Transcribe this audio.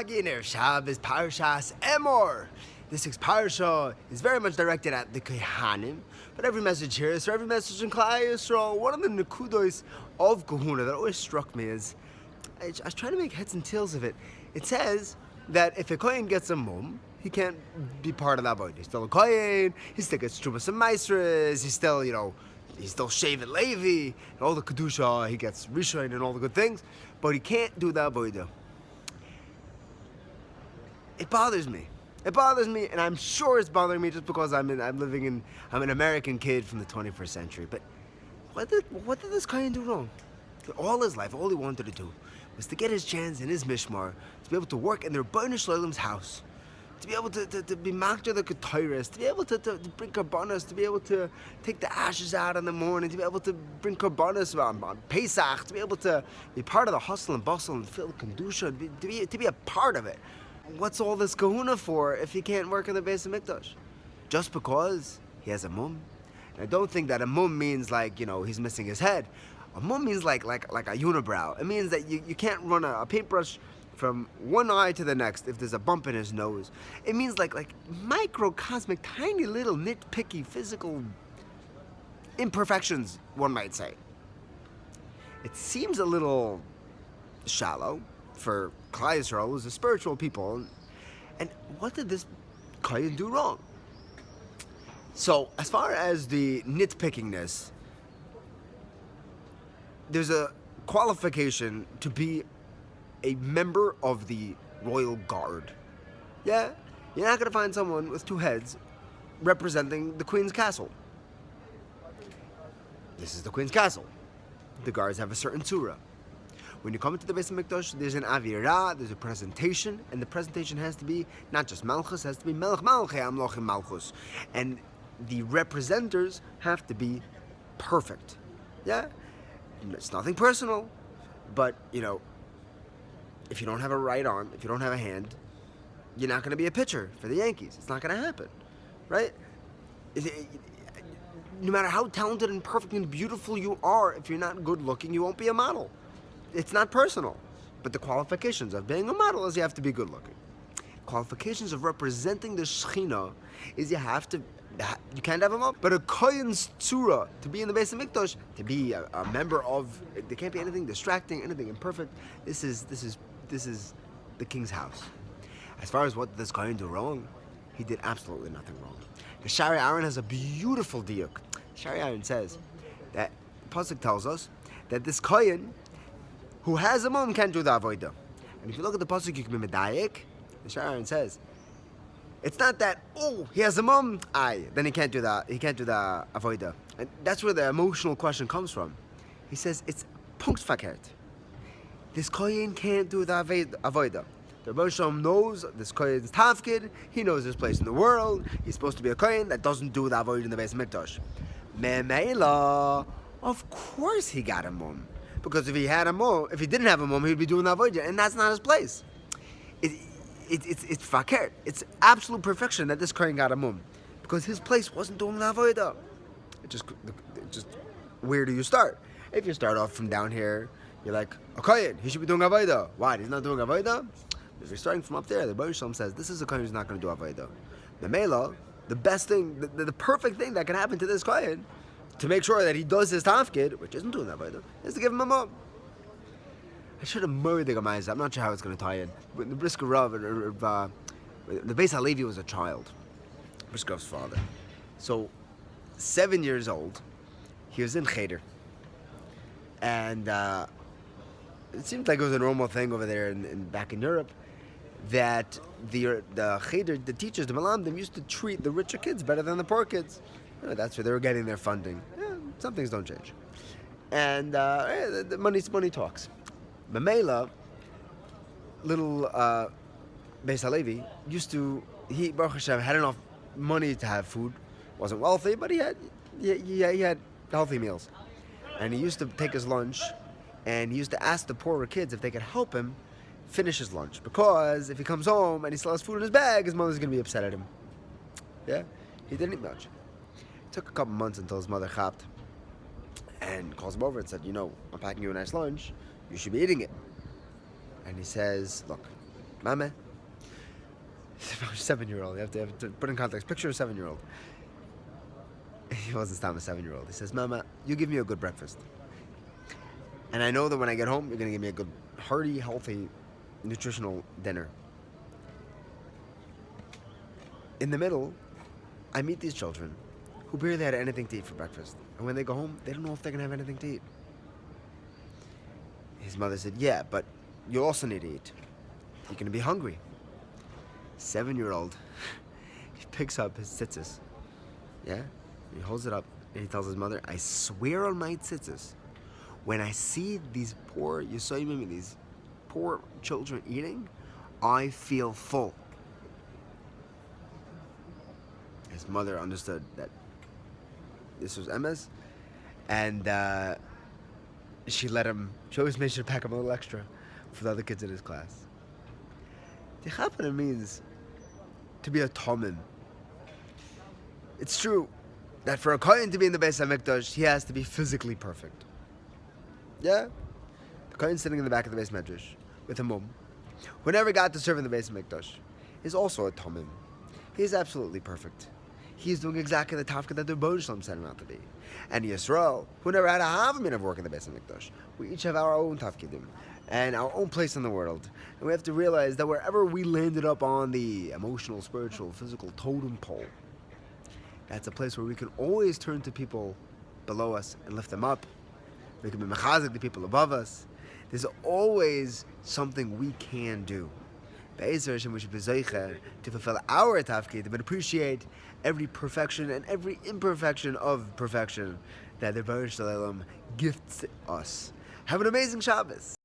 Chagin Erev Shabbos Parshas Emor. This week's Parsha is very much directed at the Kohanim, but every message here is for every message in Klal Yisrael. One of the nekudos of Kahuna that always struck me is, I was trying to make heads and tails of it. It says that if a Kohen gets a mum, he can't be part of that body. He's still a Kohen, he still gets Trumas and Maestras, he's still, he's still Shevet Levi, and all the Kedusha, he gets Rishon and all the good things, but he can't do that boida. It bothers me. It bothers me, and I'm sure it's bothering me just because I'm an American kid from the 21st century. But what did this Kohen do wrong? All his life, all he wanted to do was to get his chance in his mishmar, to be able to work in the Rebbeinu Shloim's house, to be able to be makter the ketores, to be able to bring karbanos, to be able to take the ashes out in the morning, to be able to bring karbanos on Pesach, to be able to be part of the hustle and bustle and feel the kedusha, to be a part of it. What's all this kahuna for if he can't work in the Beis HaMikdash? Just because he has a mum? And I don't think that a mum means like, he's missing his head. A mum means like a unibrow. It means that you can't run a paintbrush from one eye to the next if there's a bump in his nose. It means like microcosmic, tiny little nitpicky physical imperfections, one might say. It seems a little shallow for Klal Yisrael, who's a spiritual people. And what did this Kohen do wrong? So, as far as the nitpickingness, there's a qualification to be a member of the royal guard. Yeah? You're not going to find someone with two heads representing the Queen's castle. This is the Queen's castle. The guards have a certain surah. When you come into the Beis HaMikdash, there's an avirah, there's a presentation, and the presentation has to be not just Malchus, it has to be Melech Malchei Amlochim Malchus. And the representers have to be perfect. Yeah? It's nothing personal, but, if you don't have a right arm, if you don't have a hand, you're not going to be a pitcher for the Yankees. It's not going to happen, right? No matter how talented and perfect and beautiful you are, if you're not good looking, you won't be a model. It's not personal, but the qualifications of being a model is you have to be good looking. Qualifications of representing the Shechina is you can't have them up. But a Kohen's tzura, to be in the Beis HaMikdash, to be a member of, there can't be anything distracting, anything imperfect. This is the king's house. As far as what this Kohen do wrong, he did absolutely nothing wrong. The Shari Aaron has a beautiful diuk. Shari Aaron says that the pasuk tells us that this Kohen who has a mum can't do the avodah. And if you look at the pasuk, you can be medayik. The Shari Aaron says, it's not that, he has a mum, then he can't do that. He can't do the avodah. And that's where the emotional question comes from. He says, it's punkt verkehrt. This Kohen can't do the avodah. The Rebbe Shalom knows this Kohen's tafkid. He knows his place in the world. He's supposed to be a Kohen that doesn't do the avodah in the Beis HaMikdash. Memela, of course he got a mum. Because if he didn't have a mum, he'd be doing the avodah, and that's not his place. It's fakert. It's absolute perfection that this Kohen got a mum, because his place wasn't doing the avodah. It just where do you start? If you start off from down here, you're like, a Kohen, he should be doing avodah. Why? He's not doing avodah? If you're starting from up there, the Rebbe Shalom says this is a Kohen who's not going to do avodah. The Mela, the best thing, the perfect thing that can happen to this Kohen, to make sure that he does his tafkid, which isn't doing that avodah, is to give him a mum. I should have murdered the Gemara. I'm not sure how it's going to tie in. But the Brisker Rav, the Beis HaLevi was a child, Brisker Rav's father. So, 7 years old, he was in Cheder. And it seemed like it was a normal thing over there back in Europe, that the Cheder, the teachers, the Malamdim, used to treat the richer kids better than the poor kids. That's where they were getting their funding. Some things don't change. And the money talks. Mamela, little Beis HaLevi, he Baruch Hashem had enough money to have food. Wasn't wealthy, but he had healthy meals. And he used to take his lunch, and he used to ask the poorer kids if they could help him finish his lunch. Because if he comes home and he still has food in his bag, his mother's going to be upset at him. Yeah? He didn't eat much. It took a couple months until his mother chapped and calls him over and said, I'm packing you a nice lunch. You should be eating it. And he says, look, Mama, 7-year-old. You have to put in context. Picture a 7-year-old. He wasn't Stam, a 7-year-old. He says, Mama, you give me a good breakfast. And I know that when I get home, you're going to give me a good, hearty, healthy, nutritional dinner. In the middle, I meet these children who barely had anything to eat for breakfast. And when they go home, they don't know if they're going to have anything to eat. His mother said, yeah, but you also need to eat. You're going to be hungry. 7-year-old, he picks up his tzitzis. Yeah? He holds it up and he tells his mother, I swear on my tzitzis, when I see these poor Yisoyimim, these poor children eating, I feel full. His mother understood that this was Emes, and she always made sure to pack him a little extra for the other kids in his class. Tichapana means to be a Tomim. It's true that for a Kohen to be in the Beis HaMikdash, he has to be physically perfect. Yeah? The Kohen sitting in the back of the Beis Medrash with a mum, who never got to serve in the Beis HaMikdash, is also a Tomim. He is absolutely perfect. He is doing exactly the tafka that the Rebbeinu Shalom sent him out to be. And Yisrael, who never had a havamina of work in the Beis HaMikdash, we each have our own tafkidim and our own place in the world. And we have to realize that wherever we landed up on the emotional, spiritual, physical totem pole, that's a place where we can always turn to people below us and lift them up. We can be mechazik the people above us. There's always something we can do. Be'ezer Hashem, we should be zeicher to fulfill our tafkid, but appreciate every perfection and every imperfection of perfection that the Rebbeinu Shalom gifts us. Have an amazing Shabbos.